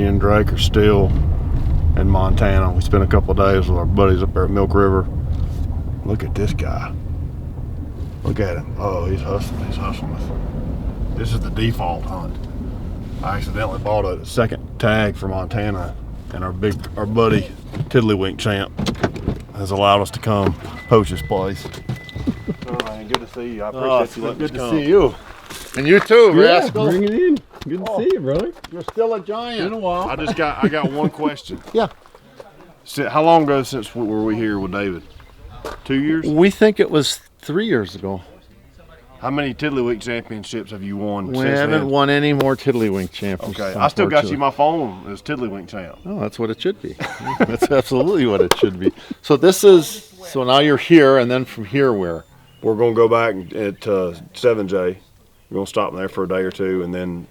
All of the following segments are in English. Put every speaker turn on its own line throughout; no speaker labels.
Me and Drake are still in Montana. We spent a couple of days with our buddies up there at Milk River. Look at this guy. Look at him. Oh, he's hustling. He's hustling. This is the default hunt. I accidentally bought a second tag for Montana, and our buddy Tiddlywink Champ has allowed us to come poach his place. Oh man, good to see you. I appreciate you letting us come.
Good to see you. And you too, Rascal.
Bring it in. Good to see you, brother.
You're still a giant.
Been a while.
I got one question.
Yeah.
So, how long ago since were we here with David? 2 years?
We think it was 3 years ago.
How many Tiddlywink championships have you won
We
since
haven't
then?
won any more Tiddlywink championships.
Okay, I still got you my phone as Tiddlywink champ.
Oh, that's what it should be. That's absolutely what it should be. So so now you're here, and then from here where?
We're going to go back at 7J. We're going to stop there for a day or two, and then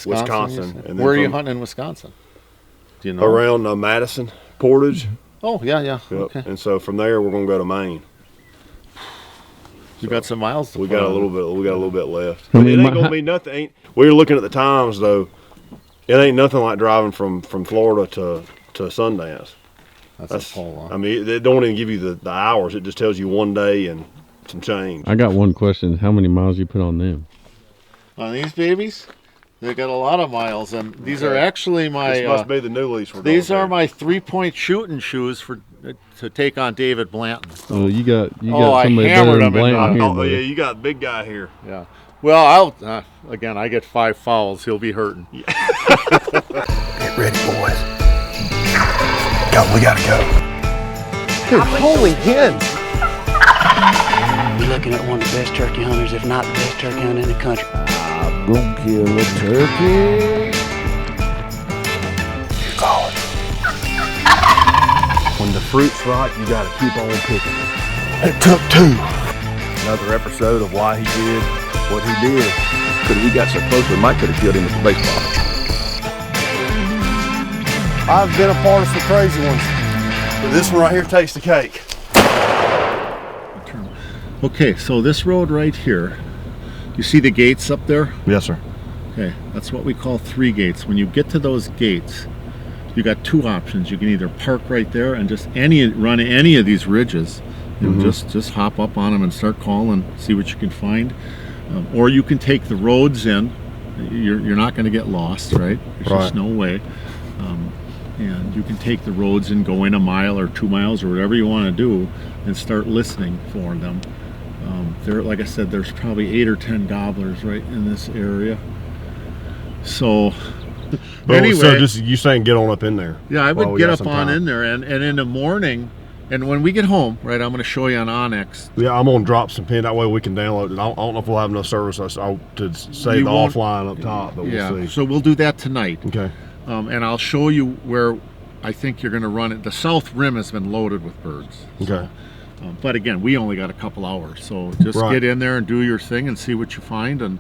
Wisconsin. And then
where are you hunting in Wisconsin? Do you know?
Around Madison, Portage.
Oh, yeah.
Yep.
Okay.
And so from there, we're going to go to Maine.
You got some miles to
We
put
got
on.
a little bit left.
I
But
mean,
it ain't gonna be nothing. We were looking at the times though. It ain't nothing like driving from Florida to Sundance.
That's a whole lot.
I mean, it don't even give you the hours. It just tells you one day and some change.
I got one question. How many miles you put on them?
On these babies, they got a lot of miles, and these are actually my.
This must be the new lease we're
These
going
are
to.
my 3-point shooting shoes to take on David Blanton.
Oh, you got
I
somebody
hammered
better
him
than
in,
Blanton here,
Oh
buddy.
yeah, you got a big guy here.
Yeah. Well, again, I get 5 fouls. He'll be hurting.
Get ready, boys. We gotta go.
Dude, holy hens!
You're looking at one of the best turkey hunters, if not the best turkey hunter in the country.
I'm gonna kill a turkey.
You call it. When the fruit's right, you gotta keep on picking it. It took 2. Another episode of why he did what he did.
Because we got so close, we might could have killed him with the baseball.
I've been a part of some crazy ones, but this one right here takes the cake.
Okay, so this road right here, you see the gates up there?
Yes, sir.
Okay, that's what we call 3 gates. When you get to those gates, you got 2 options. You can either park right there and just run any of these ridges, and just hop up on them and start calling, see what you can find. Or you can take the roads in. You're not going to get lost, right? There's just no way. And you can take the roads and go in a mile or 2 miles or whatever you want to do and start listening for them. There, like I said, there's probably 8 or 10 gobblers right in this area. So anyway,
so just you saying get on up in there.
yeah, I
while
would
we
get
got
up
some
on
time.
in there, and in the morning, and when we get home, right, I'm going to show you on Onyx.
Yeah, I'm gonna drop some pin that way we can download it. I don't know if we'll have enough service to save
You
the
won't-
offline up top, but
Yeah,
we'll see.
so we'll do that tonight.
Okay.
And I'll show you where I think you're going to run it. The south rim has been loaded with birds.
Okay.
But again, we only got a couple hours, so just
Right.
get in there and do your thing and see what you find, and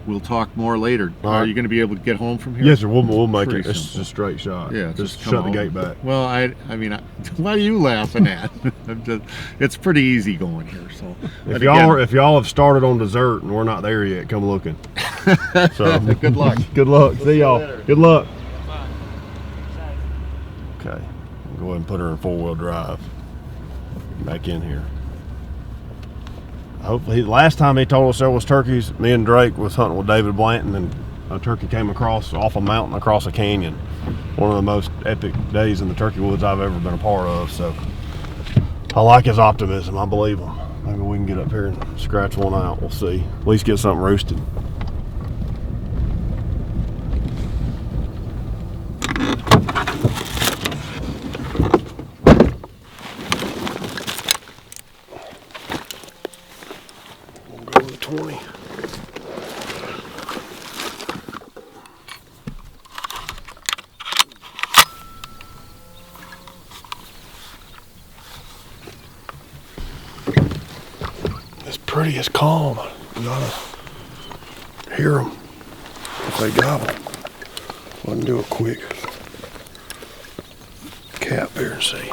we'll talk more later.
All
Are
right.
you going to be able to get home from here?
Yes, sir. We'll make
Pretty
it. It's
simple.
a straight shot.
Yeah,
Just
come
shut the
out.
gate back.
Well, I mean, what are you laughing at? It's pretty easy going here. So
If y'all have started on dessert and we're not there yet, come looking. So
good luck.
Good luck. See y'all.
later.
Good luck. Okay. Go ahead and put her in 4-wheel drive. Back in here. Hopefully, last time he told us there was turkeys, me and Drake was hunting with David Blanton, and a turkey came across off a mountain across a canyon. One of the most epic days in the turkey woods I've ever been a part of. So I like his optimism. I believe him. Maybe we can get up here and scratch one out. We'll see. At least get something roasted. We'll go with 20. It's pretty as calm. You gotta hear them if they gobble. I can do a quick cap here and see.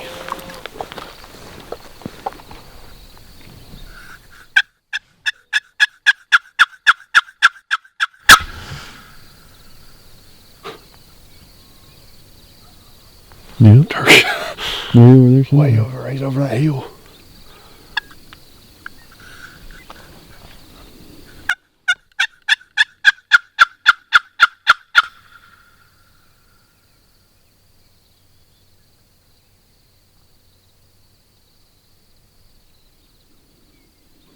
Yeah.
Turkey.
Way over there somewhere.
Way over. He's over that hill.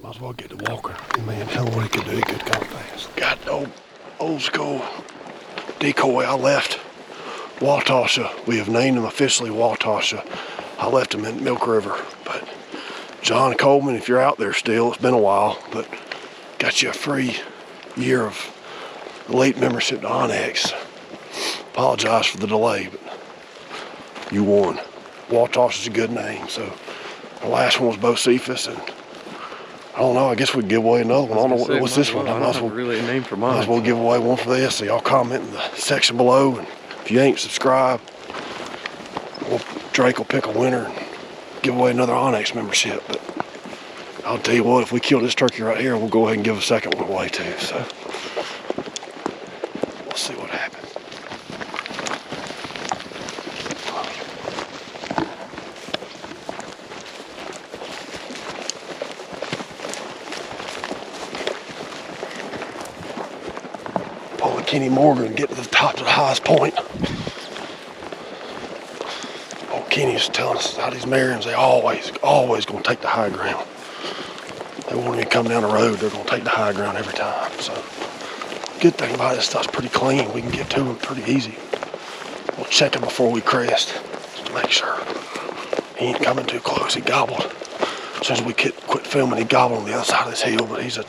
Might as well get to walking. Man, tell him what he could do. He could come fast. Got the old school decoy I left. Watasha. We have named him officially Watasha. I left him in Milk River. But John Coleman, if you're out there still, it's been a while, but got you a free year of late membership to Onyx. Apologize for the delay, but you won. Watasha is a good name. So the last one was Bo Cephas, and I don't know. I guess we'd give away another one. I don't know what's this one.
I don't have really a name for
Might
mine.
as well give away one for this. So y'all comment in the section below, and if you ain't subscribed, Drake will pick a winner and give away another Onyx membership. But I'll tell you what, if we kill this turkey right here, we'll go ahead and give a second one away too. So we'll see what happens. Pull a Kenny Morgan and get to the top to the highest point. Kenny's telling us how these Merriams, they always gonna take the high ground. They won't even come down the road, they're gonna take the high ground every time. So, good thing about it, this stuff's pretty clean. We can get to him pretty easy. We'll check him before we crest, just to make sure he ain't coming too close. He gobbled. As soon as we quit filming, he gobbled on the other side of this hill, but he's a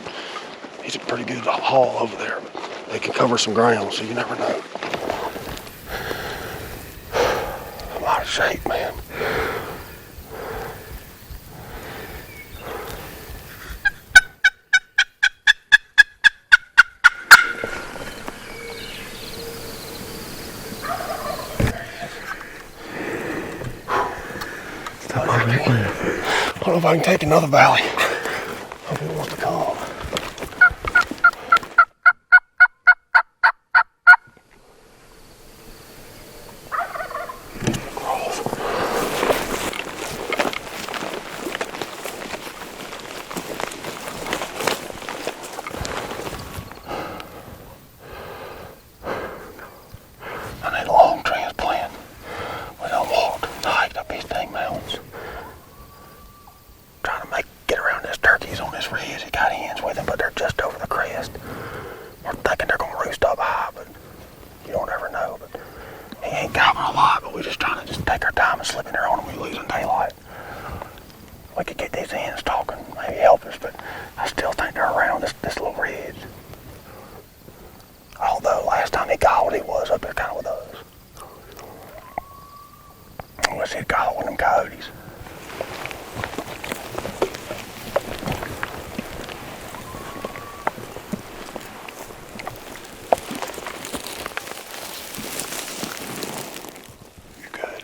pretty good haul over there. But they can cover some ground, so you never know. Out of shape, man. I don't know if I can take another valley. Hope he wants to come. I need a long transplant. We done walked and hiked up these dang mountains. Trying to get around this turkeys on this ridge. He got hens with him, but they're just over the crest. We're thinking they're gonna roost up high, but you don't ever know. But he ain't gobbling a lot, but we're just trying to just take our time and slip in there on him. We losing daylight. We could get these hens talking, maybe help us, but I still think they're around this little ridge. Although last time he gobbled, he was up there kind of with us. Unless he'd gobbled with them coyotes. You're good.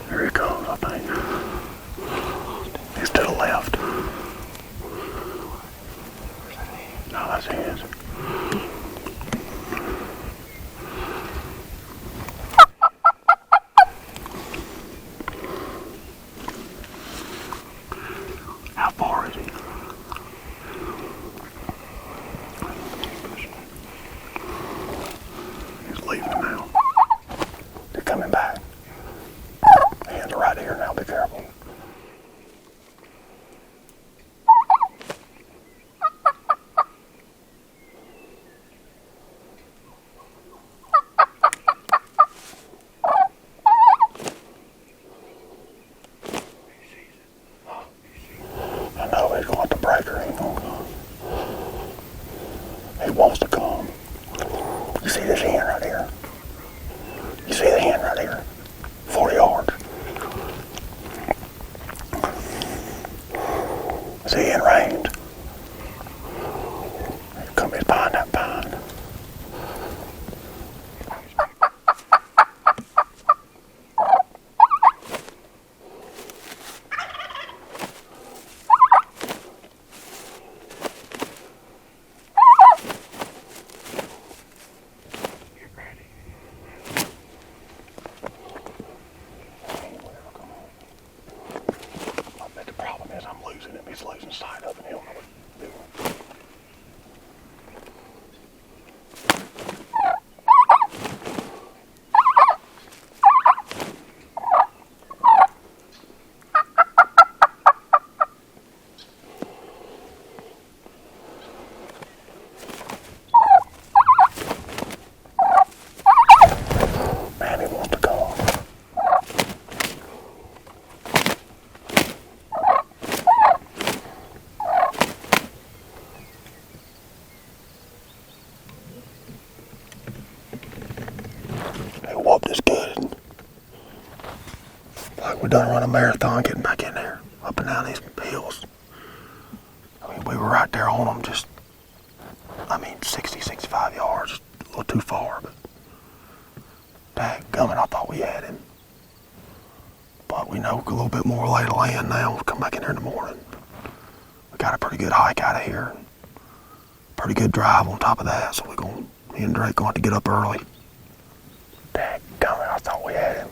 Here he comes, I think. He's to the left. No, that's his. How far is he? He's leaving now. They're coming back. Hands are right here now, be careful. I know he's going to break her. He ain't gonna come. He wants to come. You see this hen right here? You see the hen right here? 40 yards. See he in range. Come he's behind that pine. done run a marathon getting back in there, up and down these hills. I mean, we were right there on them, just, 60, 65 yards, a little too far, but dadgummit, I thought we had him. But we know a little bit more lay of the land now. We'll come back in there in the morning. We got a pretty good hike out of here. Pretty good drive on top of that, so me and Drake going to have to get up early. Dadgummit, I thought we had him.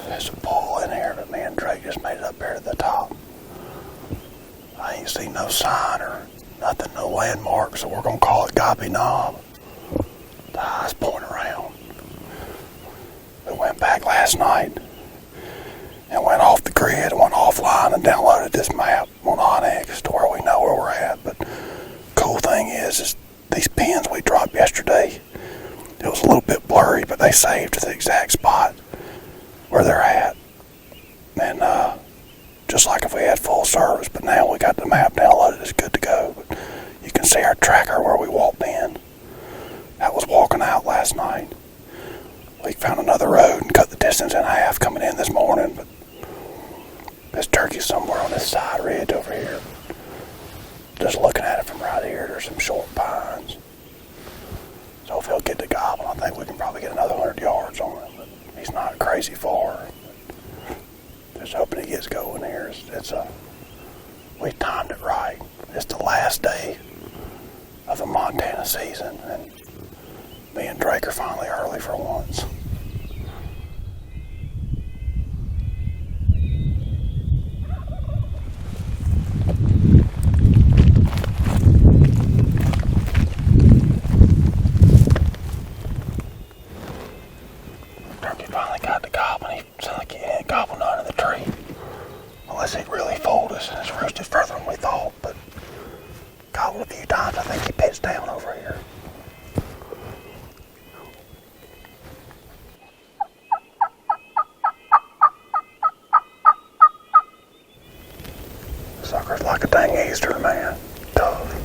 There's a pull in here, but me and Drake just made it up here to the top. I ain't seen no sign or nothing, no landmark, so we're gonna call it Goppy Knob. The highest point around. We went back last night and went off the grid, went offline and downloaded this map on Onyx to where we know where we're at. But cool thing is these pins we dropped yesterday, it was a little bit blurry, but they saved to the exact spot where they're at. And just like if we had full service, but now we got the map downloaded, it's good to go. But you can see our tracker where we walked in. That was walking out last night. We found another road and cut the distance in half coming in this morning, but this turkey's somewhere on this side ridge over here. Just looking at it from right here, there's some short pines. So if he'll get to gobbling, I think we can probably get another 100 yards on him. But he's not crazy far. Just hoping he gets going here. We timed it right. It's the last day of the Montana season, and me and Drake are finally early for once. Turkey finally got to gobbling. He sounded like he hadn't gobbled none in the tree. Unless it really fooled us and it's roosted further than we thought, but gobbled a few times. I think he pitched down over here. Sucker's like a dang Easter, man. Tough.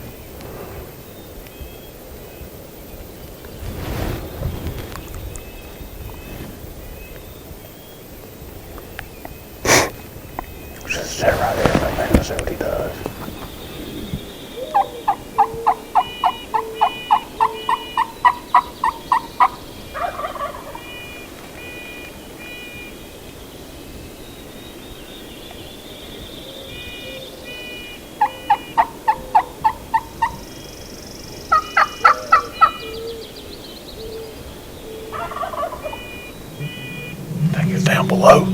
Just sit right there, man. Let's see what he does. I think he's down below.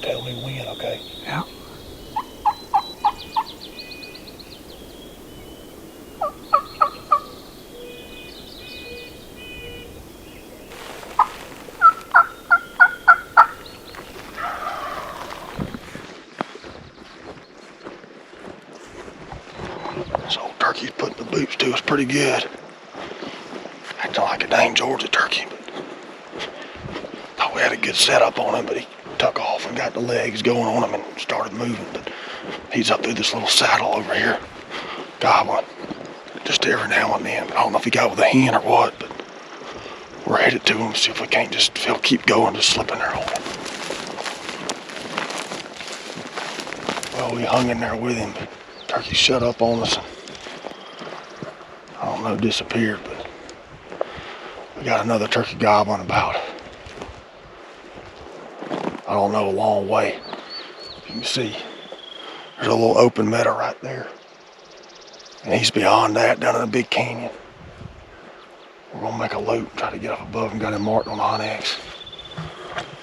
Tell me when, okay? Yeah. This old turkey's putting the boots to us pretty good. Acting like a dang Georgia turkey, but thought we had a good setup on him, but he took off and got the legs going on him and started moving. But he's up through this little saddle over here, gobbling just every now and then. I don't know if he got with a hen or what, but headed to him, see if we can't just, if he'll keep going, just slip in there on him. Well, we hung in there with him, but turkey shut up on us and I don't know, disappeared, but we got another turkey gobbling about, I don't know, a long way. You can see there's a little open meadow right there. And he's beyond that, down in the big canyon. We're gonna make a loop and try to get up above him, got him marked on the Onyx.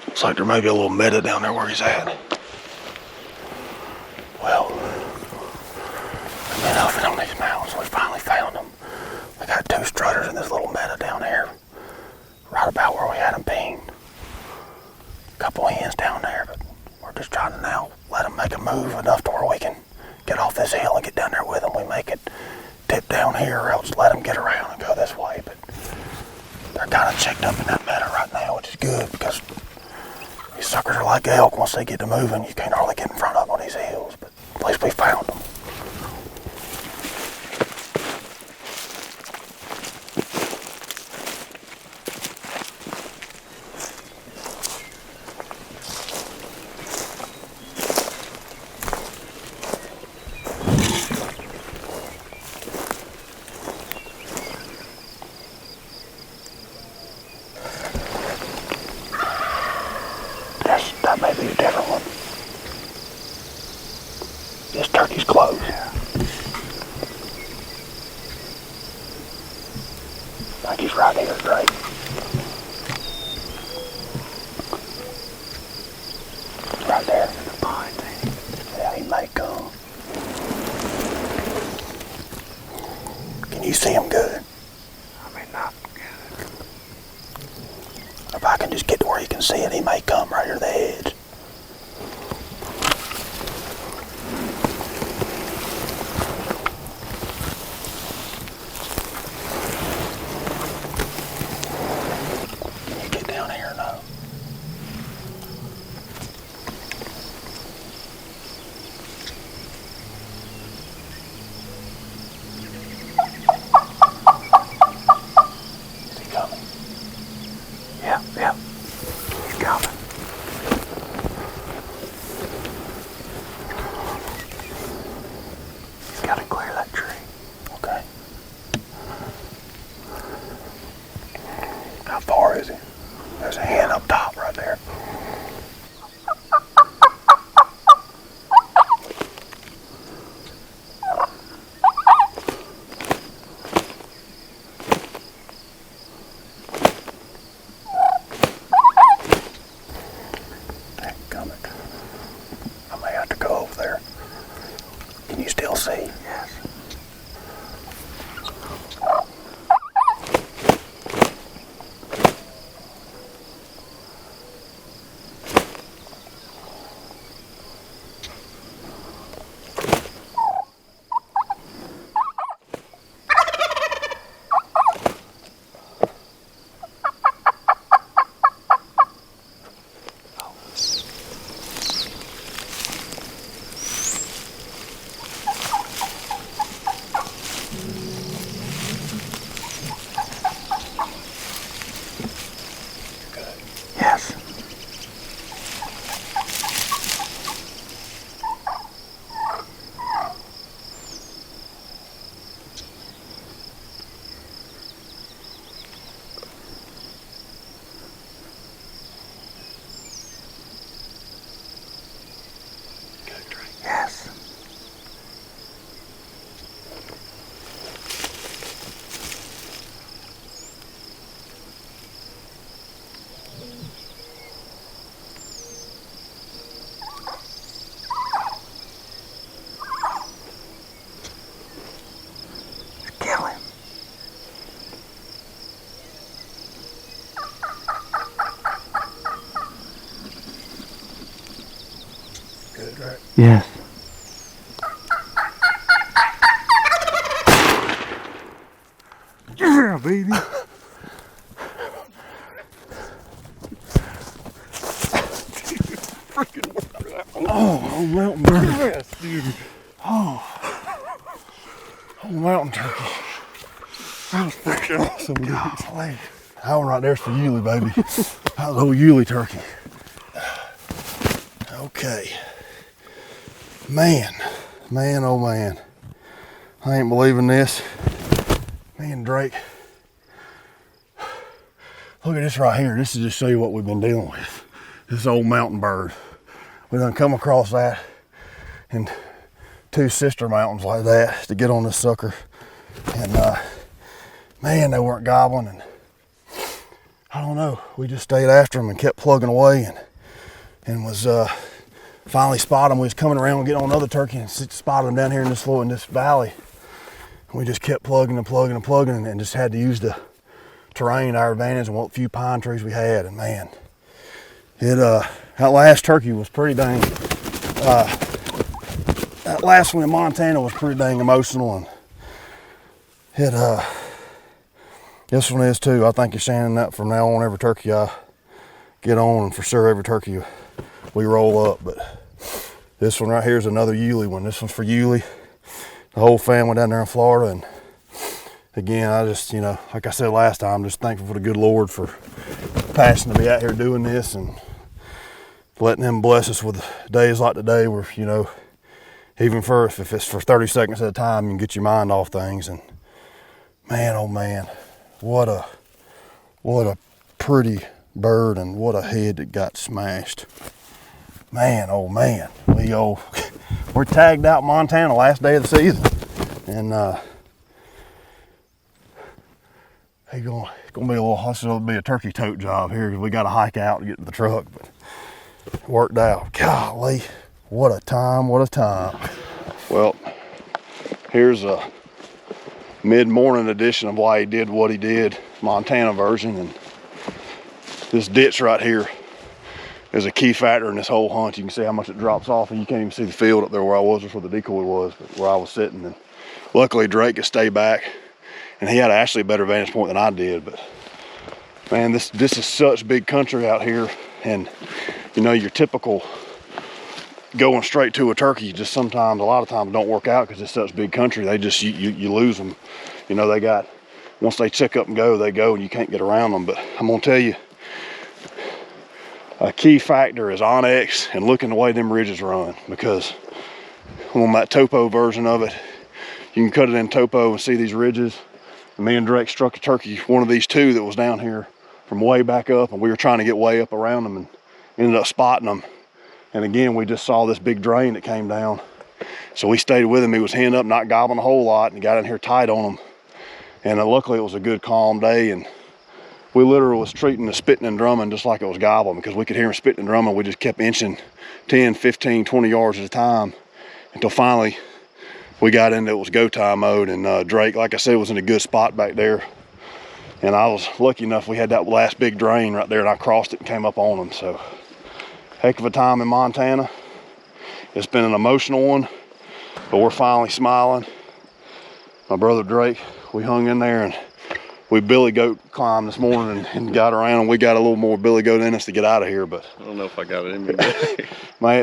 Looks like there may be a little meadow down there where he's at. Well, we've been up and on these mountains, we finally found them. We got 2 strutters in this little meadow down here, right about where we had them pinged. A couple hens down there, but we're just trying to now let them make a move enough to where we can get off this hill and get down there with them. We make it tip down here, or else let them get around and go this way. But they're kind of checked up in that meadow right now, which is good because these suckers are like elk. Once they get to moving, you can't hardly get in front of them on these hills. But at least we found them. That may be a different one. This turkey's closed. Yeah. I think he's right here, Drake. Right there. Yeah, he may come. Can you see him good?
I mean, not good.
If I can just get to where you can see it, he may come right to the edge. Can you get down here or no? Is he coming? Yeah. He's coming. He's got to clear that tree. Okay. How far is he? There's a hen up top right there. I may have to go over there. Can you still see? Yes. Yes. Yes. Kill him. Good, right?
Yes. Yeah, baby.
Oh, mountain turkey.
Yes, dude.
Mountain turkey.
That was freaking awesome, dude.
Golly. That one right there's for Yulee, baby. That was old Yulee turkey. Okay. Man, oh man. I ain't believing this. Me and Drake. Look at this right here. This is just show you what we've been dealing with. This old mountain bird. We done come across that and 2 sister mountains like that to get on this sucker. And man, they weren't gobbling, and I don't know. We just stayed after them and kept plugging away, and was finally spotted them. We was coming around and getting on another turkey and spotted them down here in this valley. And we just kept plugging and just had to use the terrain to our advantage and what few pine trees we had. And man, that last turkey was pretty dang. That last one in Montana was pretty dang emotional, and this one is too. I think you're saying that from now on, every turkey I get on, and for sure every turkey we roll up. But this one right here is another Yulee one. This one's for Yulee, the whole family down there in Florida. And again, I just, like I said last time, just thankful for the good Lord for passion to be out here doing this and letting Him bless us with days like today where, even if it's for 30 seconds at a time, you can get your mind off things. And man, oh man, what a pretty bird, and what a head that got smashed. Man, oh man, we're tagged out in Montana last day of the season, and it's gonna be a turkey tote job here because we got to hike out and get to the truck, but it worked out. Golly, what a time! Well, here's a mid-morning edition of why he did what he did, Montana version. And this ditch right here is a key factor in this whole hunt. You can see how much it drops off, and you can't even see the field up there where I was or where the decoy was, but where I was sitting. And luckily Drake could stay back, and he had actually a better vantage point than I did. But man, this is such big country out here, and your typical going straight to a turkey just a lot of times don't work out because it's such big country. They just you lose them. They got, once they check up and go, they go, and you can't get around them. But I'm gonna tell you, a key factor is onyx and looking the way them ridges run, because on that topo version of it, you can cut it in topo and see these ridges. And me and Drake struck a turkey, one of these 2 that was down here from way back up, and we were trying to get way up around them and ended up spotting them. And again, we just saw this big drain that came down. So we stayed with him. He was henned up, not gobbling a whole lot, and got in here tight on him. And luckily it was a good calm day, and we literally was treating the spitting and drumming just like it was gobbling, because we could hear him spitting and drumming. We just kept inching 10, 15, 20 yards at a time until finally we got into it was go time mode. And Drake, like I said, was in a good spot back there. And I was lucky enough we had that last big drain right there, and I crossed it and came up on him. So heck of a time in Montana. It's been an emotional one, but we're finally smiling. My brother Drake, we hung in there, and we billy goat climbed this morning and got around, and we got a little more billy goat in us to get out of here. But
I don't know if I got it in me.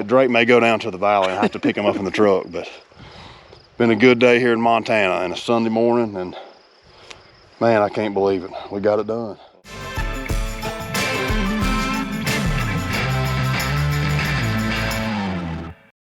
Drake may go down to the valley and have to pick him up in the truck. But been a good day here in Montana, and a Sunday morning, and man, I can't believe it. We got it done.